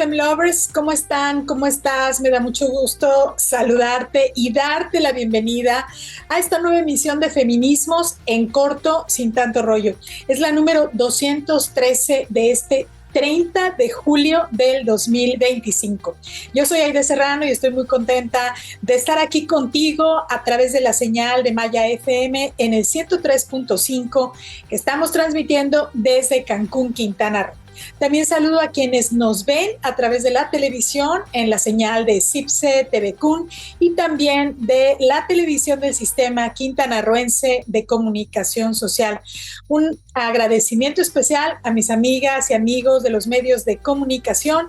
Femlovers, ¿cómo están? ¿Cómo estás? Me da mucho gusto saludarte y darte la bienvenida a esta nueva emisión de Feminismos en corto, sin tanto rollo. Es la número 213 de este 30 de julio del 2025. Yo soy Aide Serrano y estoy muy contenta de estar aquí contigo a través de la señal de Maya FM en el 103.5 que estamos transmitiendo desde Cancún, Quintana Roo. También saludo a quienes nos ven a través de la televisión en la señal de CIPSE, TVCUN y también de la televisión del Sistema Quintanarroense de Comunicación Social. Un agradecimiento especial a mis amigas y amigos de los medios de comunicación,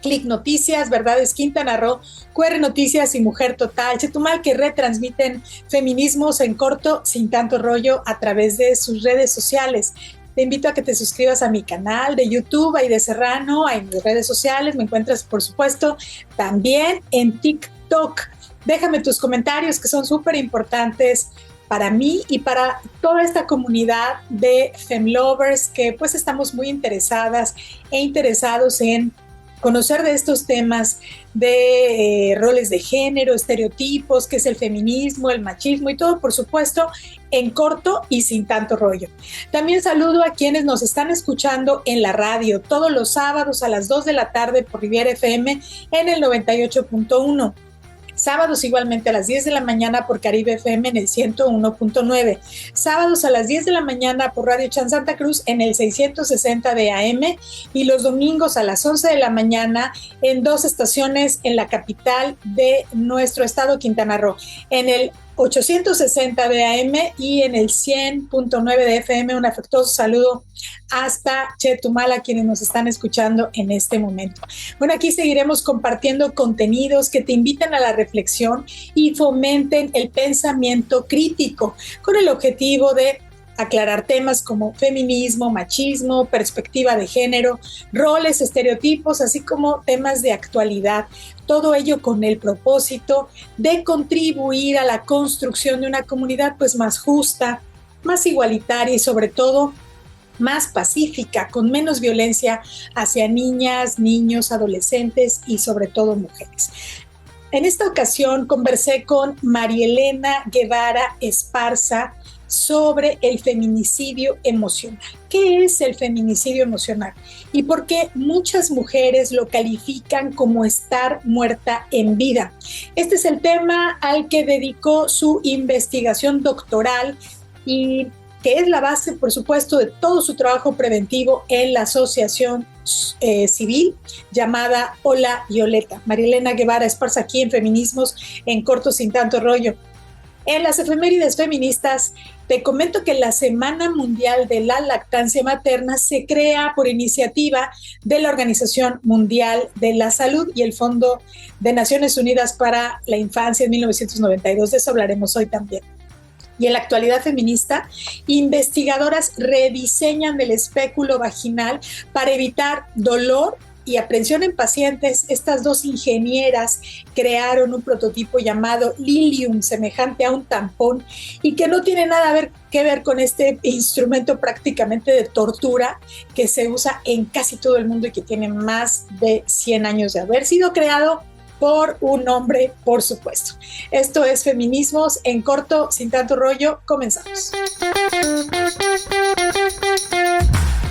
Click Noticias, Verdades Quintana Roo, QR Noticias y Mujer Total, Chetumal, que retransmiten feminismos en corto, sin tanto rollo, a través de sus redes sociales. Te invito a que te suscribas a mi canal de YouTube, Aide Serrano, en mis redes sociales. Me encuentras, por supuesto, también en TikTok. Déjame tus comentarios, que son súper importantes para mí y para toda esta comunidad de Femlovers, que pues estamos muy interesadas e interesados en conocer de estos temas de roles de género, estereotipos, qué es el feminismo, el machismo y todo, por supuesto, en corto y sin tanto rollo. También saludo a quienes nos están escuchando en la radio todos los sábados a las 2 de la tarde por Riviera FM en el 98.1. Sábados igualmente a las 10 de la mañana por Caribe FM en el 101.9. Sábados a las 10 de la mañana por Radio Chan Santa Cruz en el 660 de AM y los domingos a las 11 de la mañana en dos estaciones en la capital de nuestro estado, Quintana Roo, en el 860 de AM y en el 100.9 de FM. Un afectuoso saludo hasta Chetumal, a quienes nos están escuchando en este momento. Bueno, aquí seguiremos compartiendo contenidos que te invitan a la reflexión y fomenten el pensamiento crítico, con el objetivo de aclarar temas como feminismo, machismo, perspectiva de género, roles, estereotipos, así como temas de actualidad. Todo ello con el propósito de contribuir a la construcción de una comunidad pues más justa, más igualitaria y sobre todo más pacífica, con menos violencia hacia niñas, niños, adolescentes y sobre todo mujeres. En esta ocasión conversé con Marielena Guevara Esparza sobre el feminicidio emocional. ¿Qué es el feminicidio emocional? Y por qué muchas mujeres lo califican como estar muerta en vida. Este es el tema al que dedicó su investigación doctoral y que es la base, por supuesto, de todo su trabajo preventivo en la asociación civil llamada Hola Violeta. Marielena Guevara Esparza aquí en Feminismos en corto, sin tanto rollo. En las efemérides feministas, te comento que la Semana Mundial de la Lactancia Materna se crea por iniciativa de la Organización Mundial de la Salud y el Fondo de Naciones Unidas para la Infancia en 1992. De eso hablaremos hoy también. Y en la actualidad feminista, investigadoras rediseñan el espéculo vaginal para evitar dolor y aprensión en pacientes. Estas dos ingenieras crearon un prototipo llamado Lilium, semejante a un tampón, y que no tiene nada que ver con este instrumento prácticamente de tortura que se usa en casi todo el mundo y que tiene más de 100 años de haber sido creado por un hombre, por supuesto. Esto es Feminismos en corto, sin tanto rollo. Comenzamos.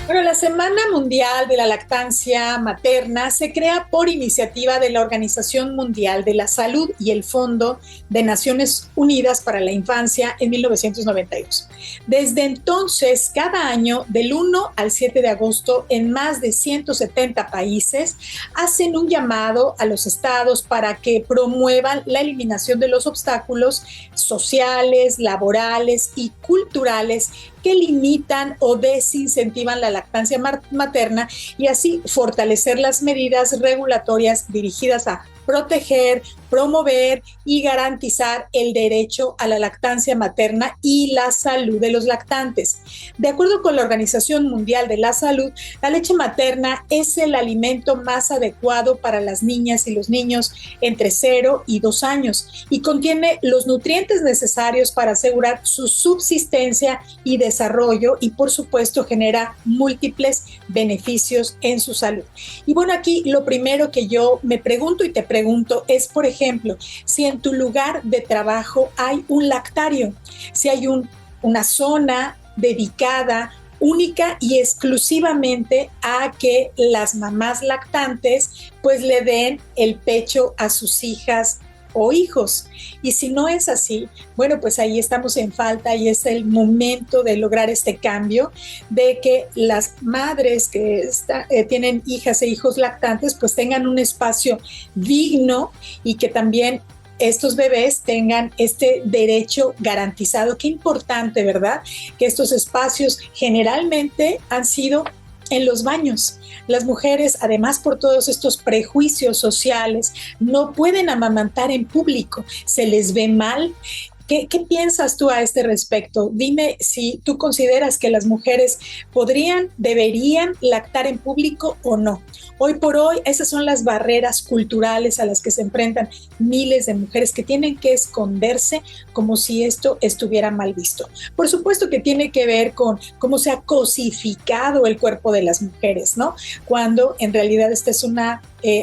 Bueno, la Semana Mundial de la Lactancia Materna se crea por iniciativa de la Organización Mundial de la Salud y el Fondo de Naciones Unidas para la Infancia en 1992. Desde entonces, cada año, del 1 al 7 de agosto, en más de 170 países, hacen un llamado a los estados para que promuevan la eliminación de los obstáculos sociales, laborales y culturales que limitan o desincentivan la lactancia materna y así fortalecer las medidas regulatorias dirigidas a proteger, promover y garantizar el derecho a la lactancia materna y la salud de los lactantes. De acuerdo con la Organización Mundial de la Salud, la leche materna es el alimento más adecuado para las niñas y los niños entre 0 y 2 años y contiene los nutrientes necesarios para asegurar su subsistencia y desarrollo y, por supuesto, genera múltiples beneficios en su salud. Y bueno, aquí lo primero que yo me pregunto y te pregunto es, por ejemplo, si en tu lugar de trabajo hay un lactario, si hay una zona dedicada única y exclusivamente a que las mamás lactantes pues le den el pecho a sus hijas o hijos. Y si no es así, bueno, pues ahí estamos en falta y es el momento de lograr este cambio, de que las madres que tienen hijas e hijos lactantes pues tengan un espacio digno y que también estos bebés tengan este derecho garantizado. Qué importante, ¿verdad? Que estos espacios generalmente han sido en los baños. Las mujeres, además por todos estos prejuicios sociales, no pueden amamantar en público, se les ve mal. ¿Qué piensas tú a este respecto? Dime si tú consideras que las mujeres deberían lactar en público o no. Hoy por hoy, esas son las barreras culturales a las que se enfrentan miles de mujeres que tienen que esconderse como si esto estuviera mal visto. Por supuesto que tiene que ver con cómo se ha cosificado el cuerpo de las mujeres, ¿no? Cuando en realidad esta es una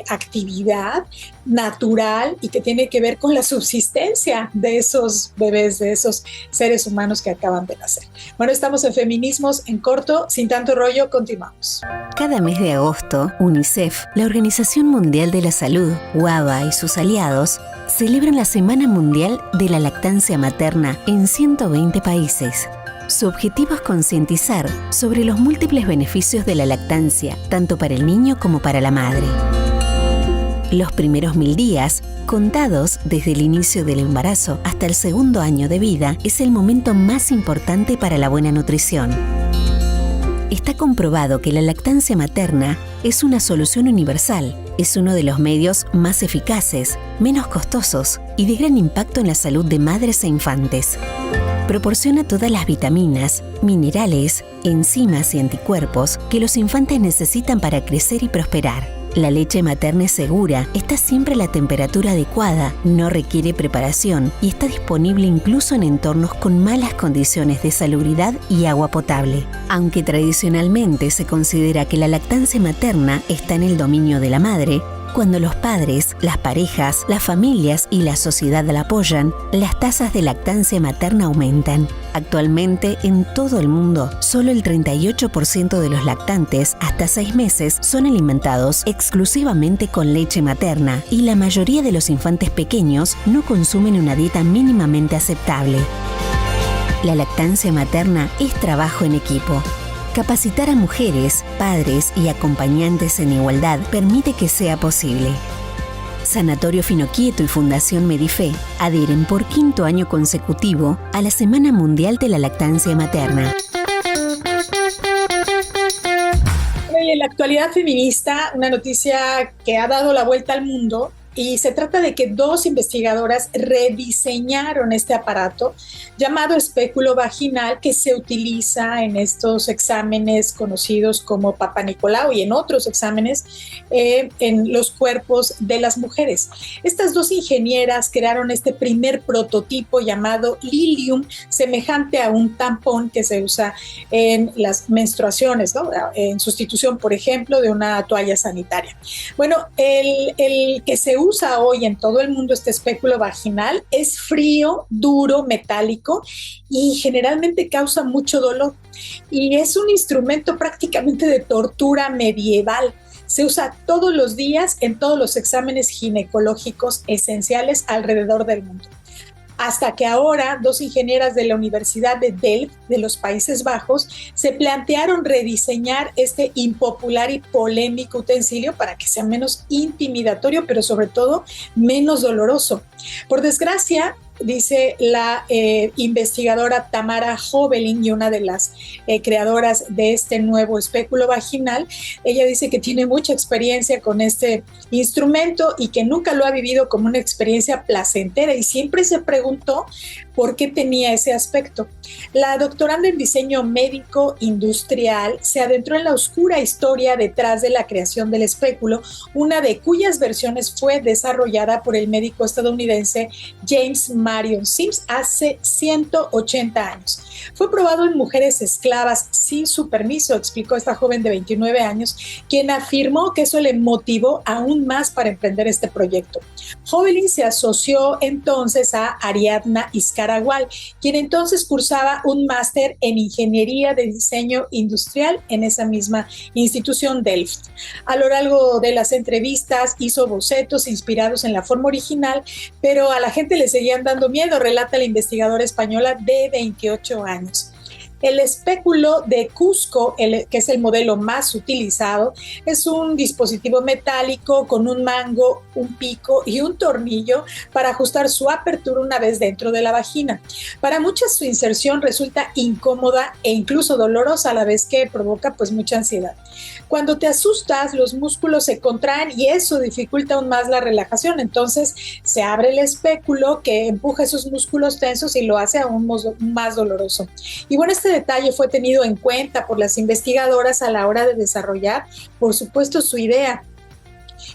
actividad natural y que tiene que ver con la subsistencia de esos bebés, de esos seres humanos que acaban de nacer. Bueno, estamos en Feminismos en Corto, sin tanto rollo, continuamos. Cada mes de agosto, UNICEF, la Organización Mundial de la Salud, WADA y sus aliados celebran la Semana Mundial de la Lactancia Materna en 120 países. Su objetivo es concientizar sobre los múltiples beneficios de la lactancia, tanto para el niño como para la madre. Los primeros 1000 días, contados desde el inicio del embarazo hasta el segundo año de vida, es el momento más importante para la buena nutrición. Está comprobado que la lactancia materna es una solución universal. Es uno de los medios más eficaces, menos costosos y de gran impacto en la salud de madres e infantes. Proporciona todas las vitaminas, minerales, enzimas y anticuerpos que los infantes necesitan para crecer y prosperar. La leche materna es segura, está siempre a la temperatura adecuada, no requiere preparación y está disponible incluso en entornos con malas condiciones de salubridad y agua potable. Aunque tradicionalmente se considera que la lactancia materna está en el dominio de la madre, cuando los padres, las parejas, las familias y la sociedad la apoyan, las tasas de lactancia materna aumentan. Actualmente, en todo el mundo, solo el 38% de los lactantes hasta 6 meses son alimentados exclusivamente con leche materna y la mayoría de los infantes pequeños no consumen una dieta mínimamente aceptable. La lactancia materna es trabajo en equipo. Capacitar a mujeres, padres y acompañantes en igualdad permite que sea posible. Sanatorio Finoquieto y Fundación Medife adhieren por 5º año consecutivo a la Semana Mundial de la Lactancia Materna. En la actualidad feminista, una noticia que ha dado la vuelta al mundo, y se trata de que 2 investigadoras rediseñaron este aparato llamado espéculo vaginal que se utiliza en estos exámenes conocidos como Papa Nicolau y en otros exámenes en los cuerpos de las mujeres. Estas 2 ingenieras crearon este primer prototipo llamado Lilium, semejante a un tampón que se usa en las menstruaciones, ¿no? En sustitución, por ejemplo, de una toalla sanitaria. Bueno, el que se usa hoy en todo el mundo, este espéculo vaginal, es frío, duro, metálico y generalmente causa mucho dolor. Y es un instrumento prácticamente de tortura medieval. Se usa todos los días en todos los exámenes ginecológicos esenciales alrededor del mundo. Hasta que ahora 2 ingenieras de la Universidad de Delft de los Países Bajos se plantearon rediseñar este impopular y polémico utensilio para que sea menos intimidatorio, pero sobre todo menos doloroso. Por desgracia, dice la investigadora Tamara Hovelin y una de las creadoras de este nuevo espéculo vaginal. Ella dice que tiene mucha experiencia con este instrumento y que nunca lo ha vivido como una experiencia placentera y siempre se preguntó por qué tenía ese aspecto. La doctoranda en diseño médico industrial se adentró en la oscura historia detrás de la creación del espéculo, una de cuyas versiones fue desarrollada por el médico estadounidense James Marion Sims hace 180 años. Fue probado en mujeres esclavas sin su permiso, explicó esta joven de 29 años, quien afirmó que eso le motivó aún más para emprender este proyecto. Hovelin se asoció entonces a Ariadna Izcarragual, quien entonces cursaba un máster en Ingeniería de Diseño Industrial en esa misma institución Delft. A lo largo de las entrevistas hizo bocetos inspirados en la forma original, pero a la gente le seguían dando miedo, relata la investigadora española de 28 años. El espéculo de Cusco, que es el modelo más utilizado, es un dispositivo metálico con un mango, un pico y un tornillo para ajustar su apertura una vez dentro de la vagina. Para muchas su inserción resulta incómoda e incluso dolorosa, a la vez que provoca pues mucha ansiedad. Cuando te asustas, los músculos se contraen y eso dificulta aún más la relajación. Entonces se abre el espéculo que empuja esos músculos tensos y lo hace aún más doloroso. Y bueno, este detalle fue tenido en cuenta por las investigadoras a la hora de desarrollar, por supuesto, su idea.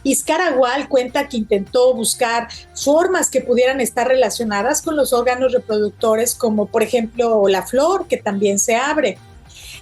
Izcarragual cuenta que intentó buscar formas que pudieran estar relacionadas con los órganos reproductores, como por ejemplo la flor, que también se abre.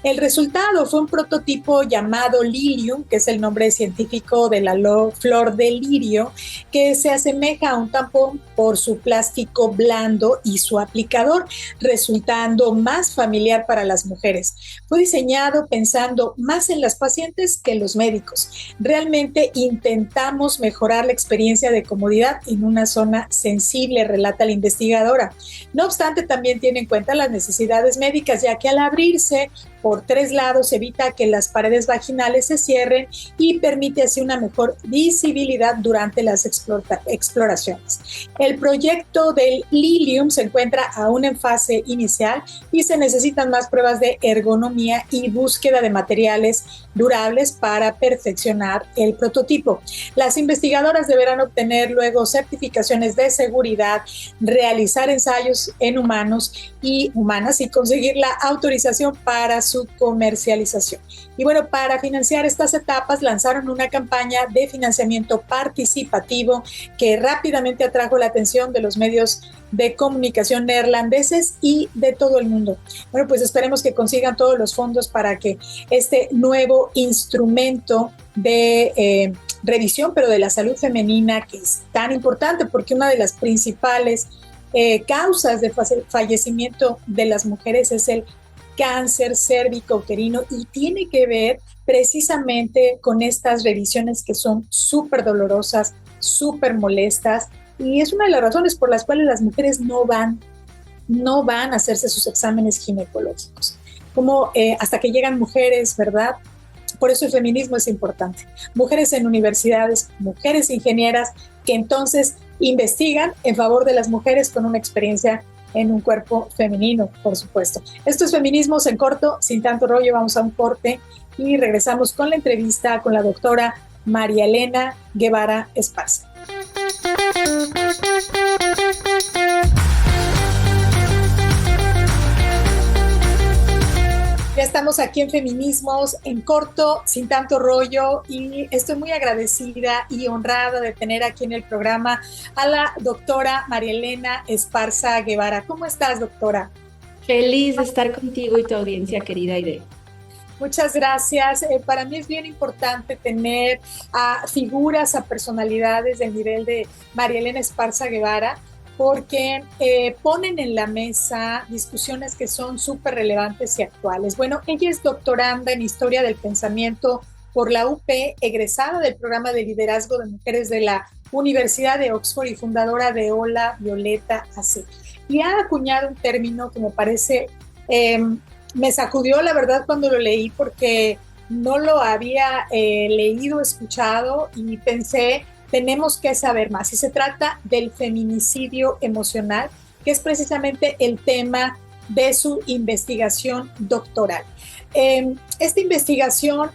El resultado fue un prototipo llamado Lilium, que es el nombre científico de la flor de lirio, que se asemeja a un tampón por su plástico blando y su aplicador, resultando más familiar para las mujeres. Fue diseñado pensando más en las pacientes que en los médicos. Realmente intentamos mejorar la experiencia de comodidad en una zona sensible, relata la investigadora. No obstante, también tiene en cuenta las necesidades médicas, ya que al abrirse por 3 lados evita que las paredes vaginales se cierren y permite así una mejor visibilidad durante las exploraciones. El proyecto del Lilium se encuentra aún en fase inicial y se necesitan más pruebas de ergonomía y búsqueda de materiales durables para perfeccionar el prototipo. Las investigadoras deberán obtener luego certificaciones de seguridad, realizar ensayos en humanos y humanas y conseguir la autorización para su comercialización. Y bueno, para financiar estas etapas lanzaron una campaña de financiamiento participativo que rápidamente atrajo la atención de los medios de comunicación neerlandeses y de todo el mundo. Bueno, pues esperemos que consigan todos los fondos para que este nuevo instrumento de revisión, pero de la salud femenina, que es tan importante porque una de las principales causas de fallecimiento de las mujeres es el cáncer cérvico-uterino y tiene que ver precisamente con estas revisiones que son súper dolorosas, súper molestas, y es una de las razones por las cuales las mujeres no van a hacerse sus exámenes ginecológicos. Como hasta que llegan mujeres, ¿verdad? Por eso el feminismo es importante. Mujeres en universidades, mujeres ingenieras que entonces investigan en favor de las mujeres con una experiencia en un cuerpo femenino, por supuesto. Esto es Feminismos en Corto, sin tanto rollo. Vamos a un corte y regresamos con la entrevista con la doctora María Elena Guevara Esparza. Ya estamos aquí en Feminismos en Corto, sin tanto rollo, y estoy muy agradecida y honrada de tener aquí en el programa a la doctora María Elena Esparza Guevara. ¿Cómo estás, doctora? Feliz de estar contigo y tu audiencia, querida Aide. Muchas gracias. Para mí es bien importante tener a figuras, a personalidades del nivel de María Elena Esparza Guevara, porque ponen en la mesa discusiones que son súper relevantes y actuales. Bueno, ella es doctoranda en Historia del Pensamiento por la UP, egresada del programa de liderazgo de mujeres de la Universidad de Oxford y fundadora de Hola Violeta AC. Y ha acuñado un término que me parece, me sacudió la verdad cuando lo leí porque no lo había leído, escuchado y pensé, tenemos que saber más. Y se trata del feminicidio emocional, que es precisamente el tema de su investigación doctoral. Esta investigación,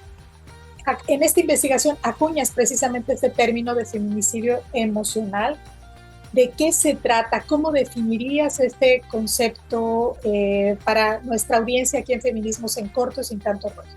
en esta investigación acuñas precisamente este término de feminicidio emocional. ¿De qué se trata? ¿Cómo definirías este concepto para nuestra audiencia aquí en Feminismos en Corto, sin tanto rollo?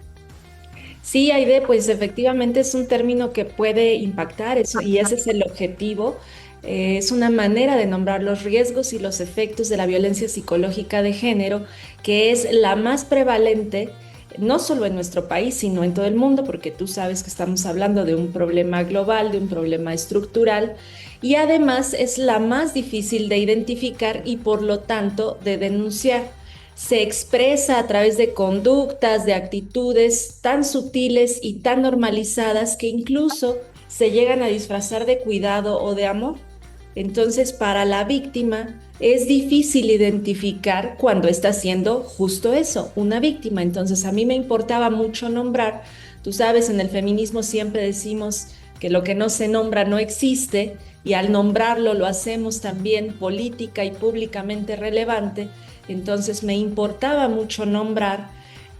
Sí, Aide, pues efectivamente es un término que puede impactar y ese es el objetivo. Es una manera de nombrar los riesgos y los efectos de la violencia psicológica de género, que es la más prevalente, no solo en nuestro país, sino en todo el mundo, porque tú sabes que estamos hablando de un problema global, de un problema estructural, y además es la más difícil de identificar y por lo tanto de denunciar. Se expresa a través de conductas, de actitudes tan sutiles y tan normalizadas que incluso se llegan a disfrazar de cuidado o de amor. Entonces, para la víctima es difícil identificar cuando está haciendo justo eso, una víctima. Entonces, a mí me importaba mucho nombrar, tú sabes, en el feminismo siempre decimos que lo que no se nombra no existe, y al nombrarlo lo hacemos también política y públicamente relevante. Entonces me importaba mucho nombrar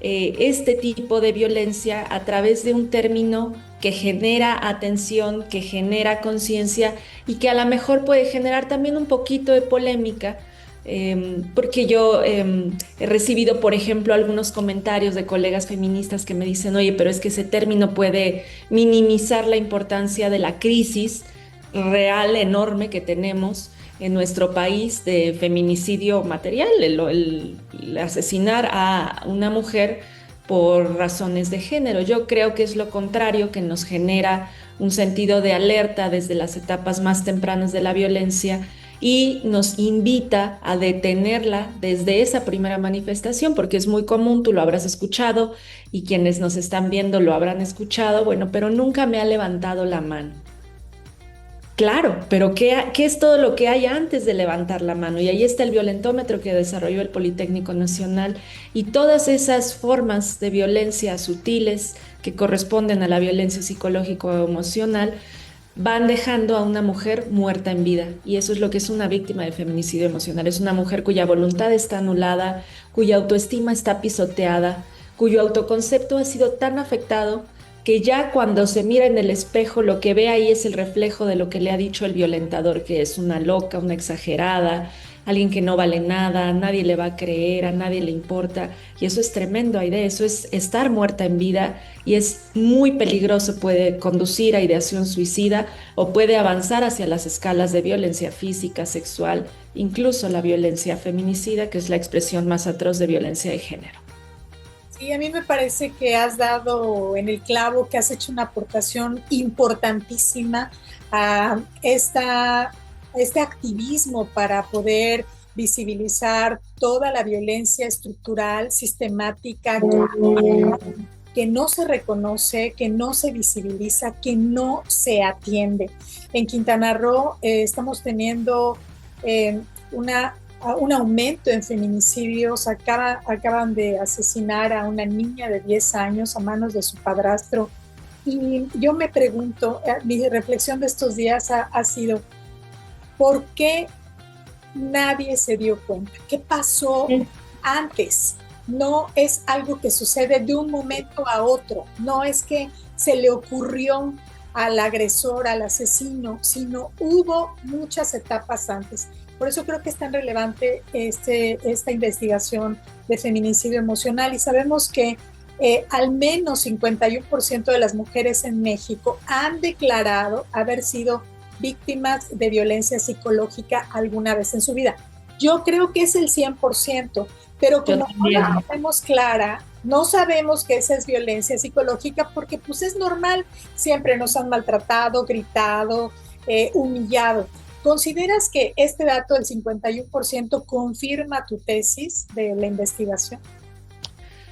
este tipo de violencia a través de un término que genera atención, que genera conciencia y que a lo mejor puede generar también un poquito de polémica, porque yo he recibido, por ejemplo, algunos comentarios de colegas feministas que me dicen, oye, pero es que ese término puede minimizar la importancia de la crisis real, enorme que tenemos en nuestro país de feminicidio material, el asesinar a una mujer por razones de género. Yo creo que es lo contrario, que nos genera un sentido de alerta desde las etapas más tempranas de la violencia y nos invita a detenerla desde esa primera manifestación, porque es muy común, tú lo habrás escuchado y quienes nos están viendo lo habrán escuchado, bueno, pero nunca me ha levantado la mano. Claro, pero ¿qué es todo lo que hay antes de levantar la mano? Y ahí está el violentómetro que desarrolló el Politécnico Nacional y todas esas formas de violencia sutiles que corresponden a la violencia psicológica o emocional van dejando a una mujer muerta en vida. Y eso es lo que es una víctima de feminicidio emocional. Es una mujer cuya voluntad está anulada, cuya autoestima está pisoteada, cuyo autoconcepto ha sido tan afectado que ya cuando se mira en el espejo lo que ve ahí es el reflejo de lo que le ha dicho el violentador, que es una loca, una exagerada, alguien que no vale nada, nadie le va a creer, a nadie le importa. Y eso es tremendo, Aide, eso es estar muerta en vida y es muy peligroso, puede conducir a ideación suicida o puede avanzar hacia las escalas de violencia física, sexual, incluso la violencia feminicida, que es la expresión más atroz de violencia de género. Sí, a mí me parece que has dado en el clavo, que has hecho una aportación importantísima a este activismo para poder visibilizar toda la violencia estructural, sistemática, que no se reconoce, que no se visibiliza, que no se atiende. En Quintana Roo estamos teniendo un aumento en feminicidios. Acaban de asesinar a una niña de 10 años a manos de su padrastro. Y yo me pregunto, mi reflexión de estos días ha sido, ¿por qué nadie se dio cuenta? ¿Qué pasó antes? No es algo que sucede de un momento a otro, no es que se le ocurrió al agresor, al asesino, sino hubo muchas etapas antes. Por eso creo que es tan relevante esta investigación de feminicidio emocional, y sabemos que al menos 51% de las mujeres en México han declarado haber sido víctimas de violencia psicológica alguna vez en su vida. Yo creo que es el 100%, pero como no la tenemos clara, no sabemos que esa es violencia psicológica porque pues es normal, siempre nos han maltratado, gritado, humillado. ¿Consideras que este dato del 51% confirma tu tesis de la investigación?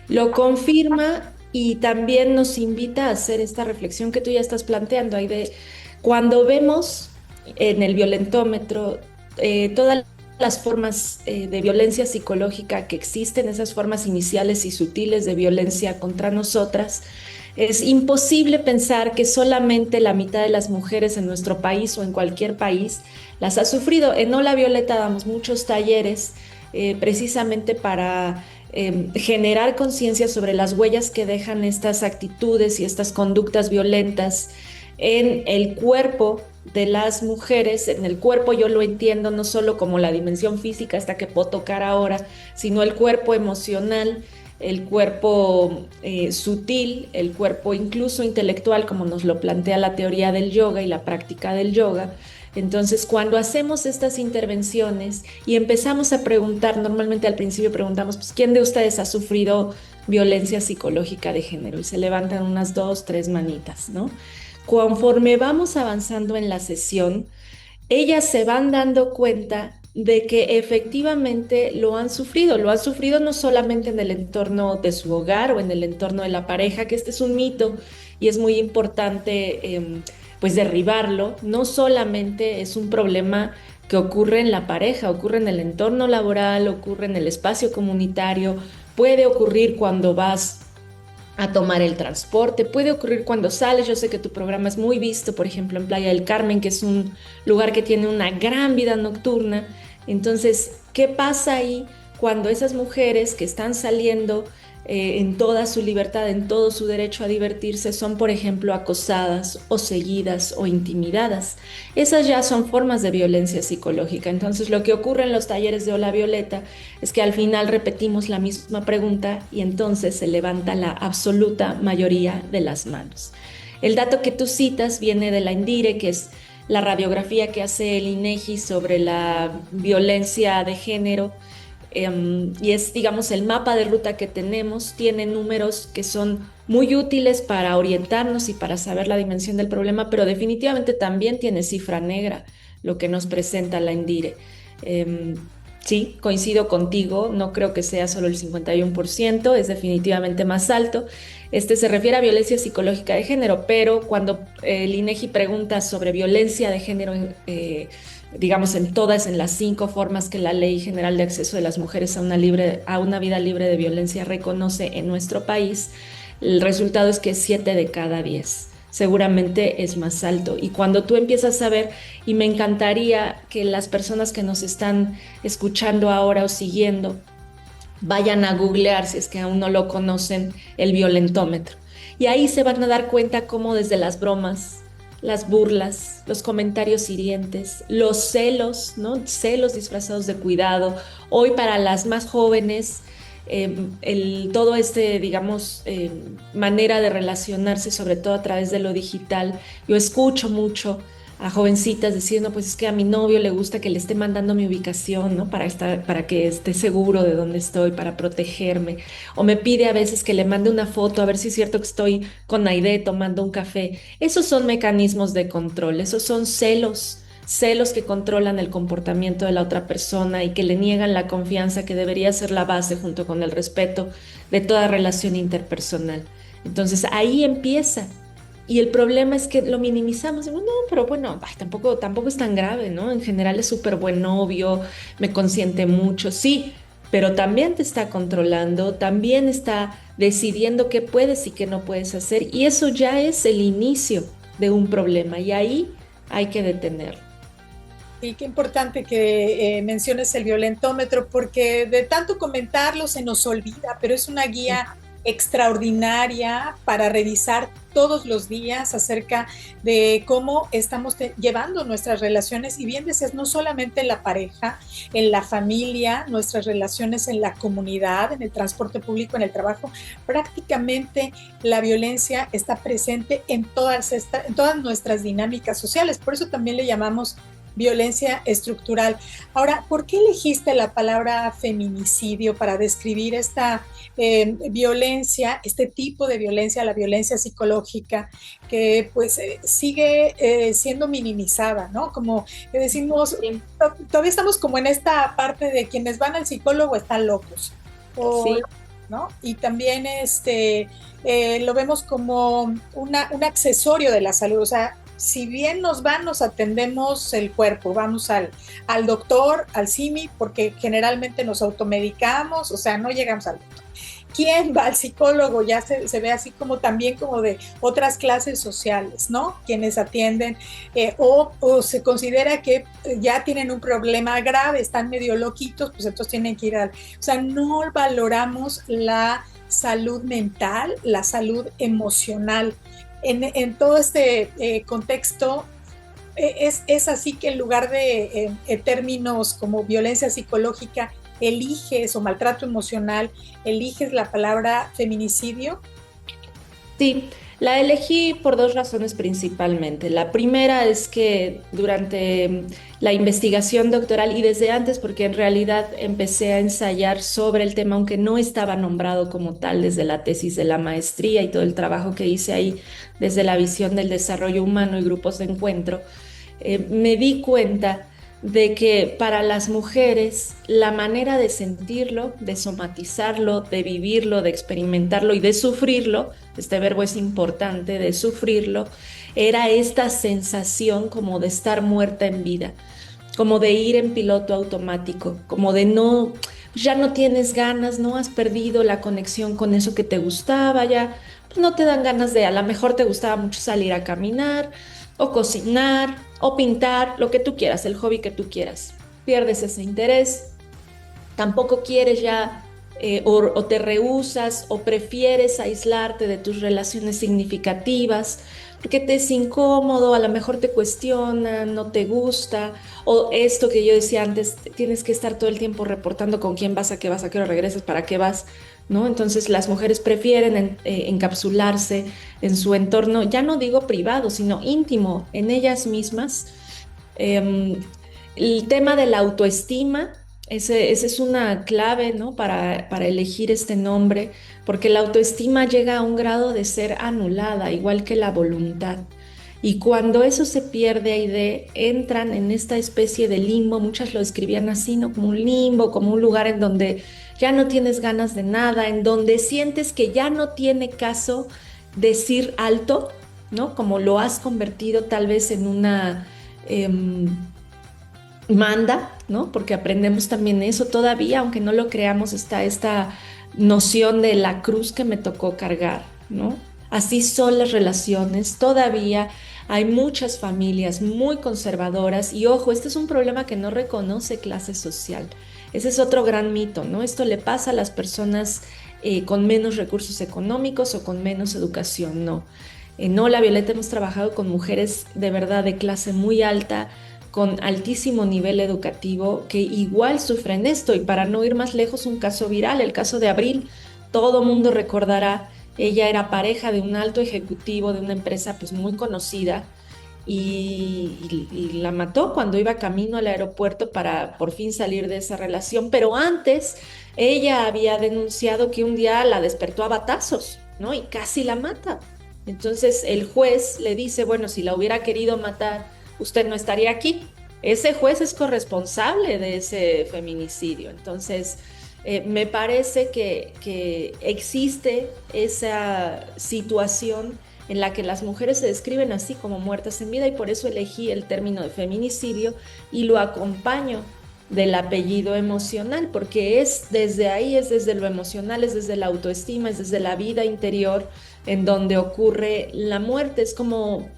Lo confirma y también nos invita a hacer esta reflexión que tú ya estás planteando, ahí de cuando vemos en el violentómetro todas las formas de violencia psicológica que existen, esas formas iniciales y sutiles de violencia contra nosotras, Es imposible pensar que solamente la mitad de las mujeres en nuestro país o en cualquier país las ha sufrido. En Hola Violeta damos muchos talleres precisamente para generar conciencia sobre las huellas que dejan estas actitudes y estas conductas violentas en el cuerpo de las mujeres. En el cuerpo yo lo entiendo no solo como la dimensión física, esta que puedo tocar ahora, sino el cuerpo emocional, el cuerpo sutil, el cuerpo incluso intelectual, como nos lo plantea la teoría del yoga y la práctica del yoga. Entonces, cuando hacemos estas intervenciones y empezamos a preguntar, normalmente al principio preguntamos, pues, ¿quién de ustedes ha sufrido violencia psicológica de género? Y se levantan unas 2, 3 manitas, ¿no? Conforme vamos avanzando en la sesión, ellas se van dando cuenta de que efectivamente lo han sufrido no solamente en el entorno de su hogar o en el entorno de la pareja, que este es un mito y es muy importante pues derribarlo. No solamente es un problema que ocurre en la pareja, ocurre en el entorno laboral, ocurre en el espacio comunitario, puede ocurrir cuando vas a tomar el transporte, puede ocurrir cuando sales. Yo sé que tu programa es muy visto, por ejemplo, en Playa del Carmen, que es un lugar que tiene una gran vida nocturna. Entonces, ¿qué pasa ahí cuando esas mujeres que están saliendo en toda su libertad, en todo su derecho a divertirse, son, por ejemplo, acosadas o seguidas o intimidadas? Esas ya son formas de violencia psicológica. Entonces, lo que ocurre en los talleres de Hola Violeta es que al final repetimos la misma pregunta y entonces se levanta la absoluta mayoría de las manos. El dato que tú citas viene de la INDIRE, que es la radiografía que hace el INEGI sobre la violencia de género. Y es, digamos, el mapa de ruta que tenemos. Tiene números que son muy útiles para orientarnos y para saber la dimensión del problema, pero definitivamente también tiene cifra negra lo que nos presenta la INDIRE. Sí, coincido contigo, no creo que sea solo el 51%, es definitivamente más alto. Se refiere a violencia psicológica de género, pero cuando el INEGI pregunta sobre violencia de género, digamos en las 5 formas que la Ley General de Acceso de las Mujeres a una vida libre de violencia reconoce en nuestro país, el resultado es que 7 de cada 10. Seguramente es más alto. Y cuando tú empiezas a ver, y me encantaría que las personas que nos están escuchando ahora o siguiendo vayan a googlear, si es que aún no lo conocen, el violentómetro. Y ahí se van a dar cuenta cómo desde las bromas, las burlas, los comentarios hirientes, los celos, ¿no? Celos disfrazados de cuidado. Hoy para las más jóvenes, todo digamos, manera de relacionarse, sobre todo a través de lo digital. Yo escucho mucho a jovencitas diciendo, pues es que a mi novio le gusta que le esté mandando mi ubicación, ¿no? Para que esté seguro de dónde estoy, para protegerme. O me pide a veces que le mande una foto a ver si es cierto que estoy con Aide tomando un café. Esos son mecanismos de control, esos son celos que controlan el comportamiento de la otra persona y que le niegan la confianza que debería ser la base junto con el respeto de toda relación interpersonal. Entonces ahí empieza. Y el problema es que lo minimizamos. Digo, no, pero bueno, tampoco es tan grave, ¿no? En general es súper buen novio, me consiente mucho, sí, pero también te está controlando, también está decidiendo qué puedes y qué no puedes hacer. Y eso ya es el inicio de un problema y ahí hay que detenerlo. Y qué importante que menciones el violentómetro, porque de tanto comentarlo se nos olvida, pero es una guía extraordinaria para revisar todos los días acerca de cómo estamos llevando nuestras relaciones, y bien decías, no solamente en la pareja, en la familia, nuestras relaciones en la comunidad, en el transporte público, en el trabajo. Prácticamente la violencia está presente en todas nuestras dinámicas sociales, por eso también le llamamos violencia estructural. Ahora, ¿por qué elegiste la palabra feminicidio para describir esta violencia, este tipo de violencia, la violencia psicológica, que pues sigue siendo minimizada, ¿no? Como que decimos, sí, todavía estamos como en esta parte de quienes van al psicólogo están locos. Sí. ¿No? Y también lo vemos como un accesorio de la salud, o sea, si bien nos atendemos el cuerpo, vamos al doctor, al CIMI, porque generalmente nos automedicamos, o sea, no llegamos al doctor. ¿quién va al psicólogo? Ya se ve así como también como de otras clases sociales, ¿no? Quienes atienden o se considera que ya tienen un problema grave, están medio loquitos, pues entonces tienen que ir al... O sea, no valoramos la salud mental, la salud emocional. En todo este contexto, es así que en lugar de términos como violencia psicológica, eliges o maltrato emocional, eliges la palabra feminicidio. Sí, la elegí por dos razones principalmente. La primera es que durante la investigación doctoral y desde antes, porque en realidad empecé a ensayar sobre el tema, aunque no estaba nombrado como tal desde la tesis de la maestría y todo el trabajo que hice ahí desde la visión del desarrollo humano y grupos de encuentro, me di cuenta de que para las mujeres la manera de sentirlo, de somatizarlo, de vivirlo, de experimentarlo y de sufrirlo, este verbo es importante, de sufrirlo, era esta sensación como de estar muerta en vida, como de ir en piloto automático, como de no, ya no tienes ganas, no has perdido la conexión con eso que te gustaba, ya pues no te dan ganas de, a lo mejor te gustaba mucho salir a caminar o cocinar o pintar, lo que tú quieras, el hobby que tú quieras. Pierdes ese interés, tampoco quieres ya o te rehusas o prefieres aislarte de tus relaciones significativas porque te es incómodo, a lo mejor te cuestionan, no te gusta, o esto que yo decía antes, tienes que estar todo el tiempo reportando con quién vas, a qué hora regresas, para qué vas, ¿no? Entonces las mujeres prefieren encapsularse en su entorno, ya no digo privado, sino íntimo, en ellas mismas. El tema de la autoestima, ese es una clave, ¿no? Para elegir este nombre, porque la autoestima llega a un grado de ser anulada, igual que la voluntad. Y cuando eso se pierde, Aide, entran en esta especie de limbo, muchas lo describían así, ¿no? Como un limbo, como un lugar en donde ya no tienes ganas de nada, en donde sientes que ya no tiene caso decir alto, ¿no? Como lo has convertido tal vez en una manda, ¿no? Porque aprendemos también eso todavía, aunque no lo creamos, está esta noción de la cruz que me tocó cargar, ¿no? Así son las relaciones, todavía hay muchas familias muy conservadoras y ojo, este es un problema que no reconoce clase social. Ese es otro gran mito, ¿no? Esto le pasa a las personas con menos recursos económicos o con menos educación, no. No, la Violeta, hemos trabajado con mujeres de verdad de clase muy alta, con altísimo nivel educativo, que igual sufren esto. Y para no ir más lejos, un caso viral, el caso de Abril, todo mundo recordará, ella era pareja de un alto ejecutivo de una empresa pues muy conocida y la mató cuando iba camino al aeropuerto para por fin salir de esa relación. Pero antes ella había denunciado que un día la despertó a batazos, ¿no? Y casi la mata. Entonces el juez le dice, bueno, si la hubiera querido matar, usted no estaría aquí. Ese juez es corresponsable de ese feminicidio. Entonces, me parece que existe esa situación en la que las mujeres se describen así como muertas en vida y por eso elegí el término de feminicidio y lo acompaño del apellido emocional, porque es desde ahí, es desde lo emocional, es desde la autoestima, es desde la vida interior en donde ocurre la muerte. Es como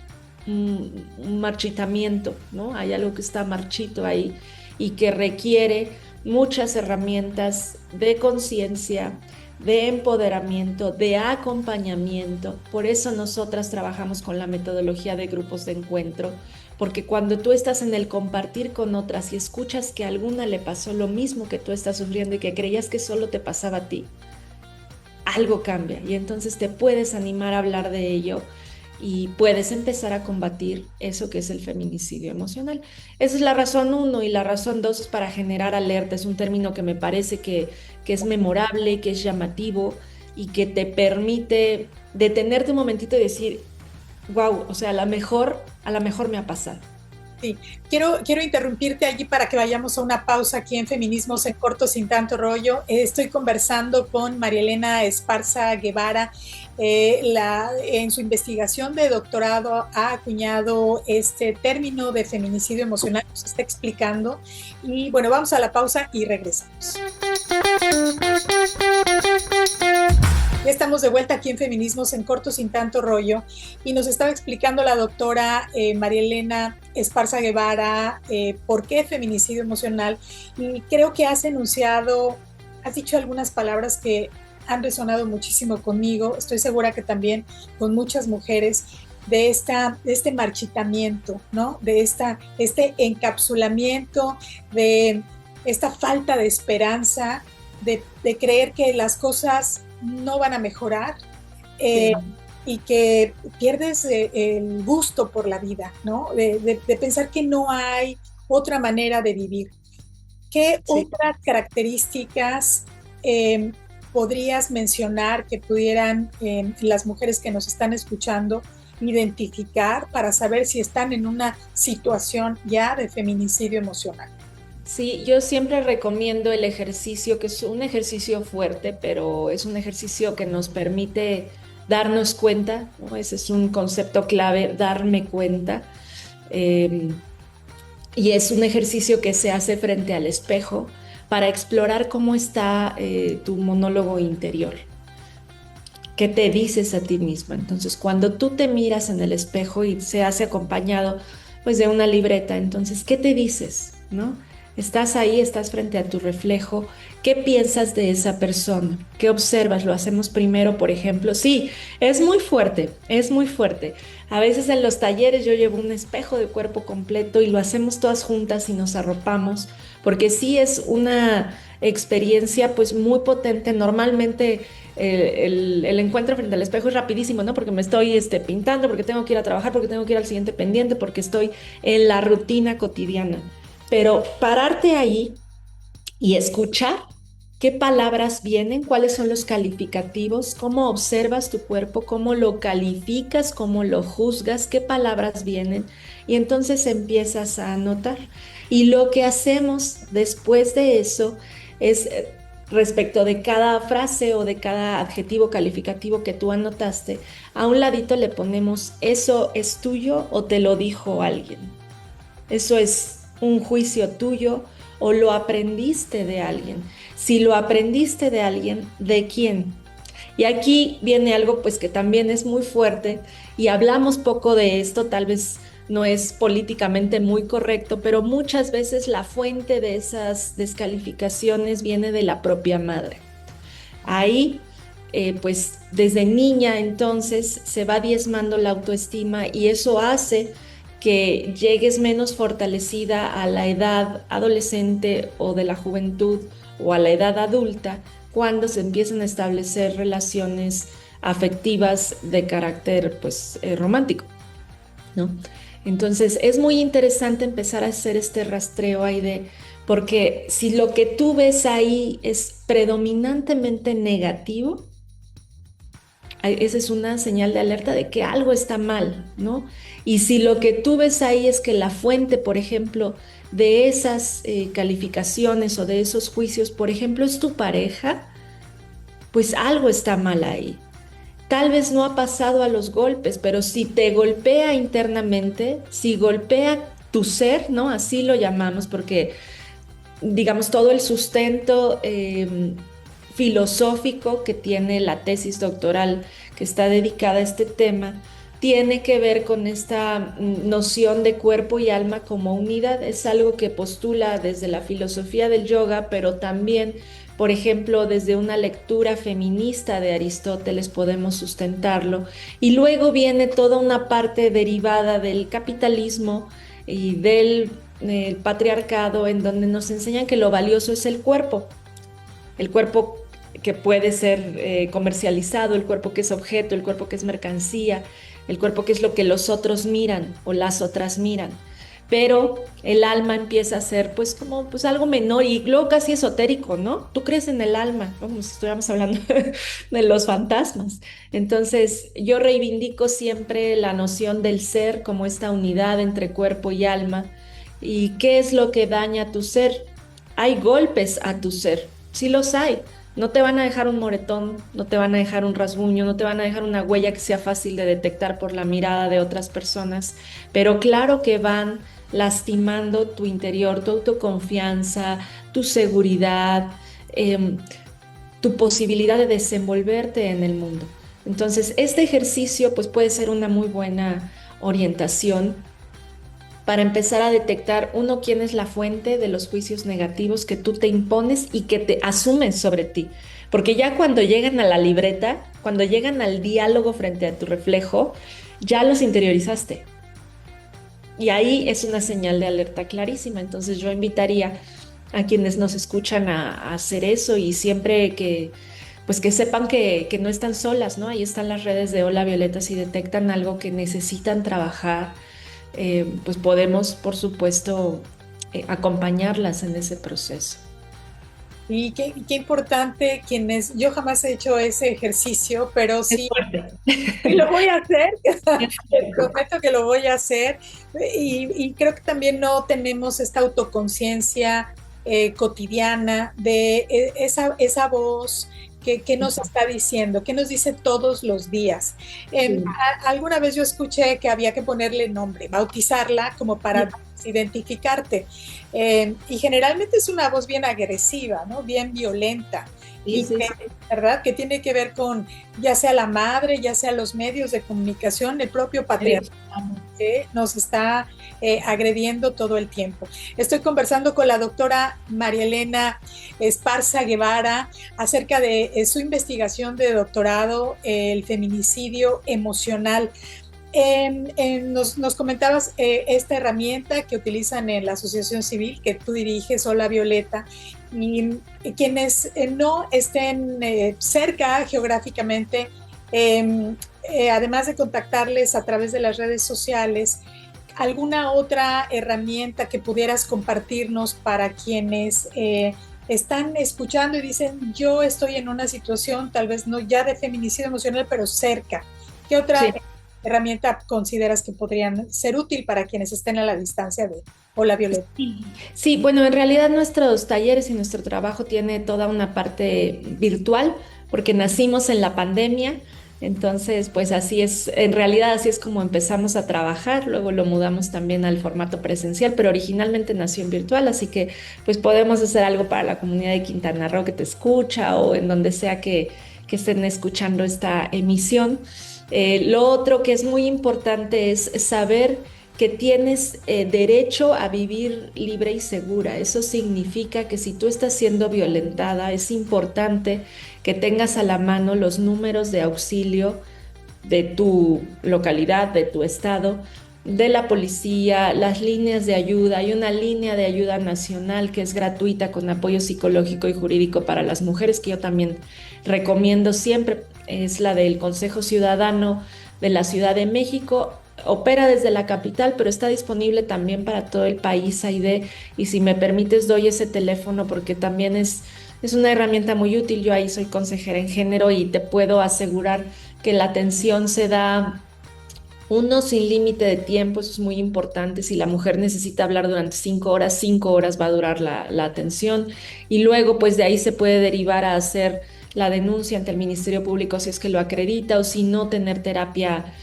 un marchitamiento, ¿no? Hay algo que está marchito ahí y que requiere muchas herramientas de conciencia, de empoderamiento, de acompañamiento. Por eso nosotras trabajamos con la metodología de grupos de encuentro, porque cuando tú estás en el compartir con otras y escuchas que a alguna le pasó lo mismo que tú estás sufriendo y que creías que solo te pasaba a ti, algo cambia y entonces te puedes animar a hablar de ello y puedes empezar a combatir eso que es el feminicidio emocional. Esa es la razón uno, y la razón dos es para generar alerta. Es un término que me parece que es memorable, que es llamativo y que te permite detenerte un momentito y decir, wow, o sea, a lo mejor me ha pasado. Sí, quiero interrumpirte allí para que vayamos a una pausa aquí en Feminismos en Corto sin tanto rollo. Estoy conversando con María Elena Esparza Guevara. En su investigación de doctorado ha acuñado este término de feminicidio emocional, nos está explicando. Y bueno, vamos a la pausa y regresamos. Ya estamos de vuelta aquí en Feminismos en Corto Sin Tanto Rollo y nos estaba explicando la doctora María Elena Esparza Guevara por qué feminicidio emocional, y creo que has dicho algunas palabras que han resonado muchísimo conmigo, estoy segura que también con muchas mujeres, de este marchitamiento, ¿no? De este encapsulamiento, de esta falta de esperanza, de creer que las cosas no van a mejorar, Sí. y que pierdes el gusto por la vida, ¿no? De pensar que no hay otra manera de vivir. ¿Qué Sí. otras características eh, podrías mencionar que pudieran las mujeres que nos están escuchando identificar para saber si están en una situación ya de feminicidio emocional? Sí, yo siempre recomiendo el ejercicio, que es un ejercicio fuerte, pero es un ejercicio que nos permite darnos cuenta, ¿no? Ese es un concepto clave, darme cuenta. Eh, y es un ejercicio que se hace frente al espejo para explorar cómo está tu monólogo interior. ¿Qué te dices a ti misma? Entonces, cuando tú te miras en el espejo y se hace acompañado pues de una libreta, entonces, ¿qué te dices? ¿No? Estás ahí, estás frente a tu reflejo. ¿Qué piensas de esa persona? ¿Qué observas? Lo hacemos primero, por ejemplo. Sí, es muy fuerte, es muy fuerte. A veces en los talleres yo llevo un espejo de cuerpo completo y lo hacemos todas juntas y nos arropamos, porque sí es una experiencia pues muy potente. Normalmente el encuentro frente al espejo es rapidísimo, ¿no? Porque me estoy pintando, porque tengo que ir a trabajar, porque tengo que ir al siguiente pendiente, porque estoy en la rutina cotidiana. Pero pararte ahí y escuchar qué palabras vienen, cuáles son los calificativos, cómo observas tu cuerpo, cómo lo calificas, cómo lo juzgas, qué palabras vienen. Y entonces empiezas a anotar. Y lo que hacemos después de eso es, respecto de cada frase o de cada adjetivo calificativo que tú anotaste, a un ladito le ponemos, ¿eso es tuyo o te lo dijo alguien? ¿Eso es un juicio tuyo o lo aprendiste de alguien? Si lo aprendiste de alguien, ¿de quién? Y aquí viene algo pues que también es muy fuerte y hablamos poco de esto, tal vez no es políticamente muy correcto, pero muchas veces la fuente de esas descalificaciones viene de la propia madre. Ahí, pues desde niña entonces se va diezmando la autoestima y eso hace que llegues menos fortalecida a la edad adolescente o de la juventud o a la edad adulta cuando se empiezan a establecer relaciones afectivas de carácter pues romántico, ¿no? Entonces es muy interesante empezar a hacer este rastreo ahí porque si lo que tú ves ahí es predominantemente negativo, esa es una señal de alerta de que algo está mal, ¿no? Y si lo que tú ves ahí es que la fuente, por ejemplo, de esas calificaciones o de esos juicios, por ejemplo, es tu pareja, pues algo está mal ahí. Tal vez no ha pasado a los golpes, pero si te golpea internamente, si golpea tu ser, ¿no? Así lo llamamos, porque digamos todo el sustento filosófico que tiene la tesis doctoral que está dedicada a este tema, tiene que ver con esta noción de cuerpo y alma como unidad. Es algo que postula desde la filosofía del yoga, pero también, por ejemplo, desde una lectura feminista de Aristóteles podemos sustentarlo. Y luego viene toda una parte derivada del capitalismo y del patriarcado, en donde nos enseñan que lo valioso es el cuerpo que puede ser comercializado, el cuerpo que es objeto, el cuerpo que es mercancía, el cuerpo que es lo que los otros miran o las otras miran. Pero el alma empieza a ser pues como pues algo menor y luego casi esotérico, ¿no? Tú crees en el alma, como si estuviéramos hablando de los fantasmas. Entonces yo reivindico siempre la noción del ser como esta unidad entre cuerpo y alma. ¿Y qué es lo que daña tu ser? Hay golpes a tu ser, sí los hay. No te van a dejar un moretón, no te van a dejar un rasguño, no te van a dejar una huella que sea fácil de detectar por la mirada de otras personas, pero claro que van lastimando tu interior, tu autoconfianza, tu seguridad. tu posibilidad de desenvolverte en el mundo. Entonces, este ejercicio pues puede ser una muy buena orientación para empezar a detectar, uno, quién es la fuente de los juicios negativos que tú te impones y que te asumes sobre ti. Porque ya cuando llegan a la libreta, cuando llegan al diálogo frente a tu reflejo, ya los interiorizaste. Y ahí es una señal de alerta clarísima. Entonces yo invitaría a quienes nos escuchan a hacer eso, y siempre pues que sepan que no están solas, ¿no? Ahí están las redes de Hola Violeta. Si detectan algo que necesitan trabajar, pues podemos, por supuesto, acompañarlas en ese proceso. Y qué importante quienes, yo jamás he hecho ese ejercicio, pero Es sí, fuerte. y lo voy a hacer, Es te fuerte. prometo que lo voy a hacer. Y creo que también no tenemos esta autoconciencia cotidiana de esa voz que nos está diciendo, que nos dice todos los días. Sí. Alguna vez yo escuché que había que ponerle nombre, bautizarla como para identificarte. Y generalmente es una voz bien agresiva, ¿no? Bien violenta. Sí, Y sí, que, sí. ¿verdad? Que tiene que ver con ya sea la madre, ya sea los medios de comunicación, el propio patriarcado que nos está agrediendo todo el tiempo. Estoy conversando con la doctora María Elena Esparza Guevara acerca de su investigación de doctorado, el feminicidio emocional. Nos comentabas esta herramienta que utilizan en la Asociación Civil que tú diriges, Hola Violeta, y quienes no estén cerca geográficamente, además de contactarles a través de las redes sociales, ¿alguna otra herramienta que pudieras compartirnos para quienes están escuchando y dicen, yo estoy en una situación tal vez no ya de feminicidio emocional, pero cerca? ¿Qué otra Sí. herramienta consideras que podrían ser útil para quienes estén a la distancia de Hola Violeta? Sí, sí, bueno, en realidad nuestros talleres y nuestro trabajo tiene toda una parte virtual, porque nacimos en la pandemia. Entonces pues así es, en realidad así es como empezamos a trabajar. Luego lo mudamos también al formato presencial, pero originalmente nació en virtual, así que pues podemos hacer algo para la comunidad de Quintana Roo que te escucha, o en donde sea que estén escuchando esta emisión. Lo otro que es muy importante es saber que tienes derecho a vivir libre y segura. Eso significa que si tú estás siendo violentada, es importante que tengas a la mano los números de auxilio de tu localidad, de tu estado, de la policía, las líneas de ayuda. Hay una línea de ayuda nacional que es gratuita, con apoyo psicológico y jurídico para las mujeres, que yo también recomiendo siempre. Es la del Consejo Ciudadano de la Ciudad de México. Opera desde la capital, pero está disponible también para todo el país, Aide. Y si me permites, doy ese teléfono porque también es una herramienta muy útil. Yo ahí soy consejera en género y te puedo asegurar que la atención se da, uno, sin límite de tiempo. Eso es muy importante. Si la mujer necesita hablar durante 5 horas, 5 horas va a durar la atención. Y luego, pues de ahí se puede derivar a hacer la denuncia ante el Ministerio Público si es que lo acredita, o si no, tener terapia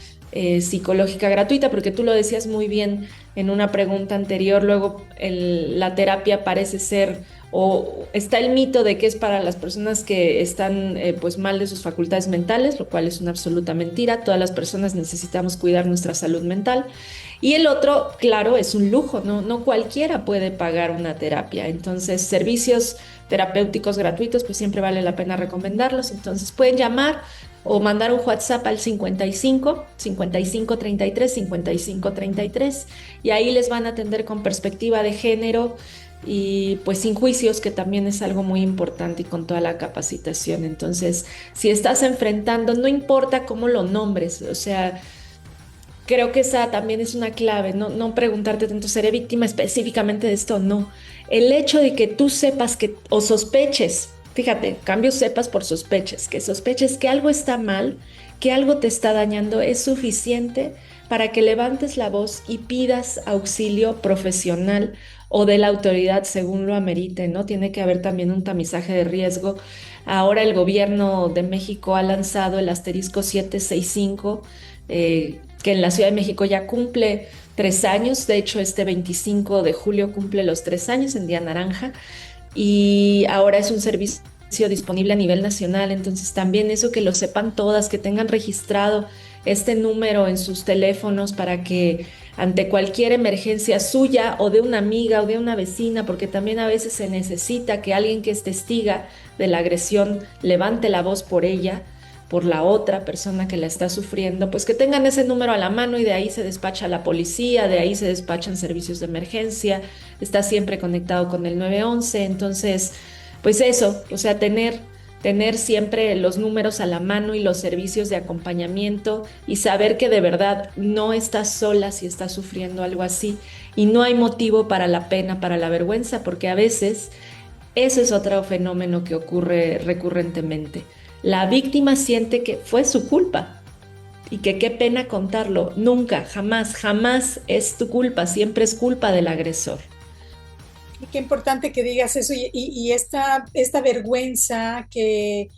psicológica gratuita, porque tú lo decías muy bien en una pregunta anterior. Luego la terapia parece ser, o está el mito de que es para las personas que están pues mal de sus facultades mentales, lo cual es una absoluta mentira. Todas las personas necesitamos cuidar nuestra salud mental. Y el otro, claro, es un lujo, ¿no? No cualquiera puede pagar una terapia. Entonces, servicios terapéuticos gratuitos, pues siempre vale la pena recomendarlos. Entonces, pueden llamar o mandar un WhatsApp al 55 33 y ahí les van a atender con perspectiva de género y pues sin juicios, que también es algo muy importante, y con toda la capacitación. Entonces, si estás enfrentando, no importa cómo lo nombres, o sea, creo que esa también es una clave. No preguntarte tanto, ¿seré víctima específicamente de esto? No. El hecho de que tú sepas que, o sospeches, fíjate, cambio sepas por sospeches, que sospeches que algo está mal, que algo te está dañando, es suficiente para que levantes la voz y pidas auxilio profesional o de la autoridad según lo amerite, ¿no? Tiene que haber también un tamizaje de riesgo. Ahora el gobierno de México ha lanzado el asterisco 765, que en la Ciudad de México ya cumple 3 años. De hecho, este 25 de julio cumple los 3 años, en Día Naranja. Y ahora es un servicio servicio disponible a nivel nacional, entonces también eso que lo sepan todas, que tengan registrado este número en sus teléfonos para que ante cualquier emergencia suya o de una amiga o de una vecina, porque también a veces se necesita que alguien que es testiga de la agresión levante la voz por ella, por la otra persona que la está sufriendo, pues que tengan ese número a la mano y de ahí se despacha la policía, de ahí se despachan servicios de emergencia, está siempre conectado con el 911, entonces, pues eso, o sea, tener siempre los números a la mano y los servicios de acompañamiento y saber que de verdad no estás sola si estás sufriendo algo así y no hay motivo para la pena, para la vergüenza, porque a veces ese es otro fenómeno que ocurre recurrentemente. La víctima siente que fue su culpa y que qué pena contarlo. Nunca, jamás, jamás es tu culpa, siempre es culpa del agresor. Y qué importante que digas eso y esta vergüenza que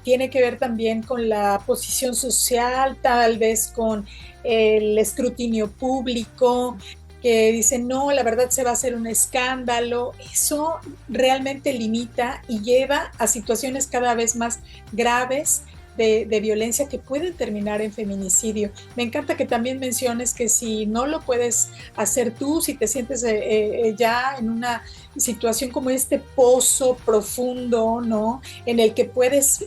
tiene que ver también con la posición social, tal vez con el escrutinio público, que dicen, no, la verdad se va a hacer un escándalo. Eso realmente limita y lleva a situaciones cada vez más graves de violencia que pueden terminar en feminicidio. Me encanta que también menciones que si no lo puedes hacer tú, si te sientes ya en una situación como este pozo profundo, ¿no? En el que puedes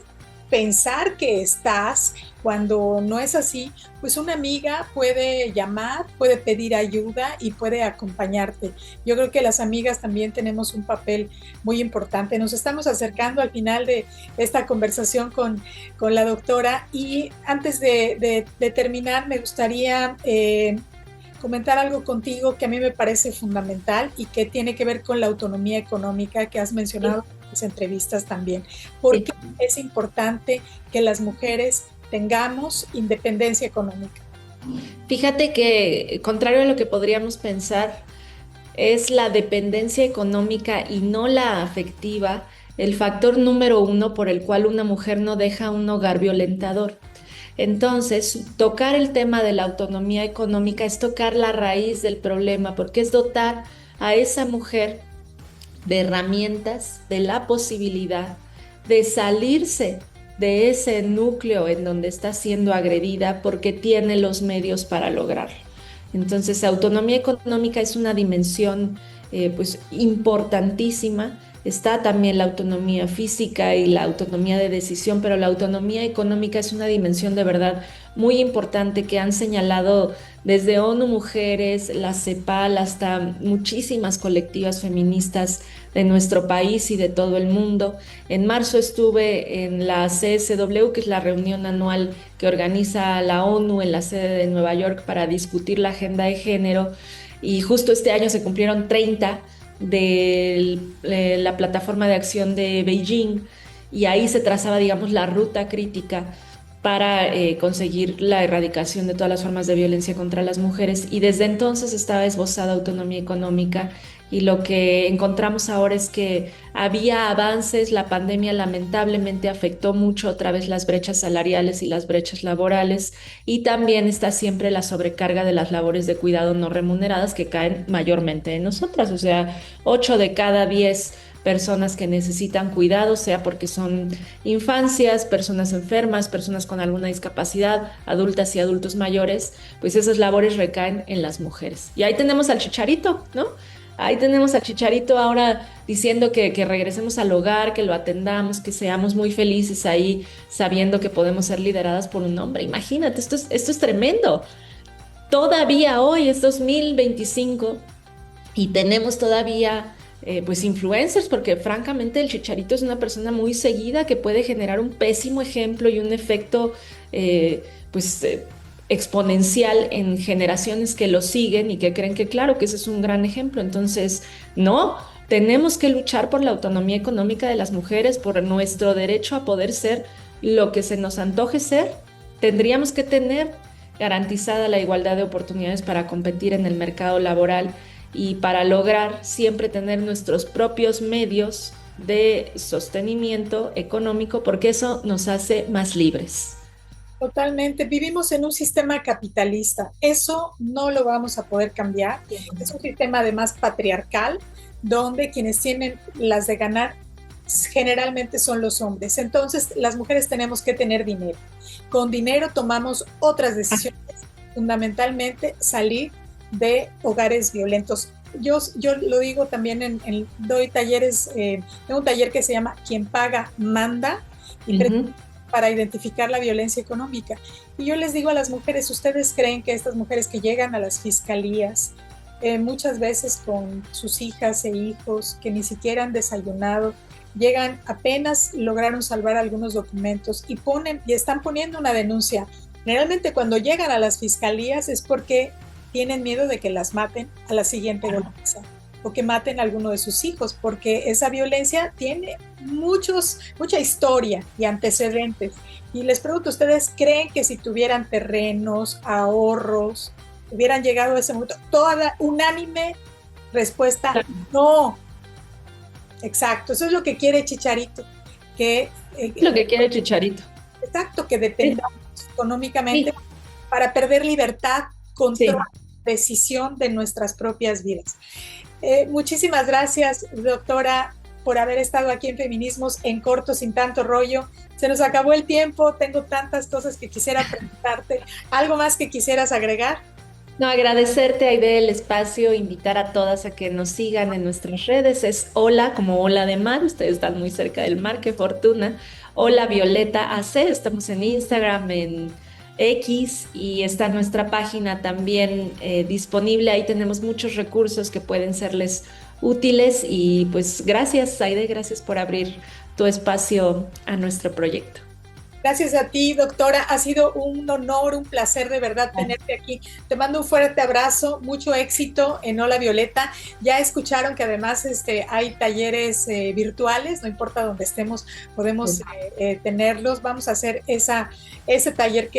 pensar que estás, cuando no es así, pues una amiga puede llamar, puede pedir ayuda y puede acompañarte. Yo creo que las amigas también tenemos un papel muy importante. Nos estamos acercando al final de esta conversación con la doctora y antes de terminar me gustaría comentar algo contigo que a mí me parece fundamental y que tiene que ver con la autonomía económica que has mencionado en las entrevistas también. ¿Por qué es importante que las mujeres tengamos independencia económica? Fíjate que, contrario a lo que podríamos pensar, es la dependencia económica y no la afectiva el factor número uno por el cual una mujer no deja un hogar violentador. Entonces, tocar el tema de la autonomía económica es tocar la raíz del problema, porque es dotar a esa mujer de herramientas, de la posibilidad de salirse de ese núcleo en donde está siendo agredida porque tiene los medios para lograrlo. Entonces, autonomía económica es una dimensión pues importantísima. Está también la autonomía física y la autonomía de decisión, pero la autonomía económica es una dimensión de verdad muy importante que han señalado desde ONU Mujeres, la CEPAL, hasta muchísimas colectivas feministas de nuestro país y de todo el mundo. En marzo estuve en la CSW, que es la reunión anual que organiza la ONU en la sede de Nueva York para discutir la agenda de género, y justo este año se cumplieron 30 de la plataforma de acción de Beijing, y ahí se trazaba, digamos, la ruta crítica para conseguir la erradicación de todas las formas de violencia contra las mujeres, y desde entonces estaba esbozada autonomía económica, y lo que encontramos ahora es que había avances. La pandemia lamentablemente afectó mucho otra vez las brechas salariales y las brechas laborales, y también está siempre la sobrecarga de las labores de cuidado no remuneradas que caen mayormente en nosotras, o sea, 8 de cada 10 personas que necesitan cuidado, sea porque son infancias, personas enfermas, personas con alguna discapacidad, adultas y adultos mayores, pues esas labores recaen en las mujeres. Y ahí tenemos al Chicharito, ¿no? Ahí tenemos al Chicharito ahora diciendo que regresemos al hogar, que lo atendamos, que seamos muy felices ahí, sabiendo que podemos ser lideradas por un hombre. Imagínate, esto es tremendo. Todavía hoy es 2025 y tenemos todavía pues influencers, porque francamente el Chicharito es una persona muy seguida que puede generar un pésimo ejemplo y un efecto pues exponencial en generaciones que lo siguen y que creen que claro que ese es un gran ejemplo. Entonces, no, tenemos que luchar por la autonomía económica de las mujeres, por nuestro derecho a poder ser lo que se nos antoje ser. Tendríamos que tener garantizada la igualdad de oportunidades para competir en el mercado laboral y para lograr siempre tener nuestros propios medios de sostenimiento económico, porque eso nos hace más libres. Totalmente. Vivimos en un sistema capitalista. Eso no lo vamos a poder cambiar. Es un sistema además patriarcal, donde quienes tienen las de ganar generalmente son los hombres. Entonces, las mujeres tenemos que tener dinero. Con dinero tomamos otras decisiones, fundamentalmente salir de hogares violentos. Yo lo digo también, doy talleres, tengo un taller que se llama Quien paga, manda, y para identificar la violencia económica. Y yo les digo a las mujeres, ¿ustedes creen que estas mujeres que llegan a las fiscalías, muchas veces con sus hijas e hijos que ni siquiera han desayunado, llegan, apenas lograron salvar algunos documentos y están poniendo una denuncia? Generalmente cuando llegan a las fiscalías es porque tienen miedo de que las maten a la siguiente golpiza o que maten a alguno de sus hijos, porque esa violencia tiene mucha historia y antecedentes. Y les pregunto, ¿ustedes creen que si tuvieran terrenos, ahorros, hubieran llegado a ese momento? Toda unánime respuesta, no. Exacto, eso es lo que quiere Chicharito. Lo que quiere Chicharito. Exacto, que dependamos económicamente para perder libertad, control, decisión de nuestras propias vidas. Muchísimas gracias, doctora, por haber estado aquí en Feminismos en Corto, sin tanto rollo. Se nos acabó el tiempo, tengo tantas cosas que quisiera preguntarte. ¿Algo más que quisieras agregar? No, agradecerte, Aide, el espacio, invitar a todas a que nos sigan en nuestras redes. Es Hola, como Ola de Mar, ustedes están muy cerca del mar, qué fortuna. Hola Violeta AC, estamos en Instagram, en X, y está nuestra página también disponible. Ahí tenemos muchos recursos que pueden serles útiles, y pues gracias, Aide, gracias por abrir tu espacio a nuestro proyecto. Gracias a ti, doctora. Ha sido un honor, un placer de verdad tenerte aquí. Te mando un fuerte abrazo, mucho éxito en Hola Violeta. Ya escucharon que además hay talleres virtuales, no importa dónde estemos, podemos tenerlos. Vamos a hacer ese taller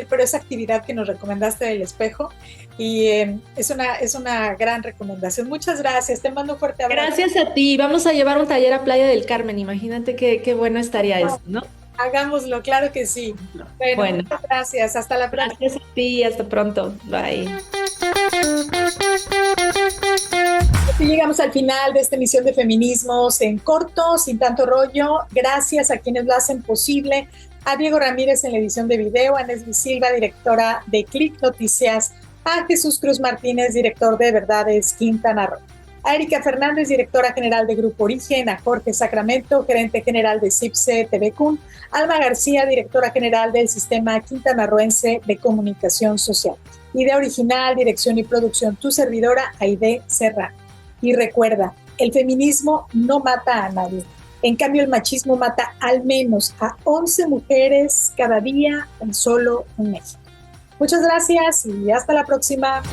pero esa actividad que nos recomendaste del espejo. Y es una gran recomendación. Muchas gracias, te mando un fuerte abrazo. Gracias a ti. Vamos a llevar un taller a Playa del Carmen. Imagínate qué bueno estaría eso, ¿no? Hagámoslo, claro que sí. Bueno, muchas gracias. Hasta la próxima. Gracias a ti, hasta pronto. Bye. Así llegamos al final de esta emisión de Feminismos en Corto, sin tanto rollo. Gracias a quienes lo hacen posible. A Diego Ramírez en la edición de video, a Nesby Silva, directora de Click Noticias, a Jesús Cruz Martínez, director de Verdades Quintana Roo, a Erika Fernández, directora general de Grupo Origen, a Jorge Sacramento, gerente general de CIPSE TVCUN, Alma García, directora general del Sistema Quintanarroense de Comunicación Social. Idea original, dirección y producción, tu servidora, Aide Serrano. Y recuerda, el feminismo no mata a nadie. En cambio, el machismo mata al menos a 11 mujeres cada día en solo un México. Muchas gracias y hasta la próxima.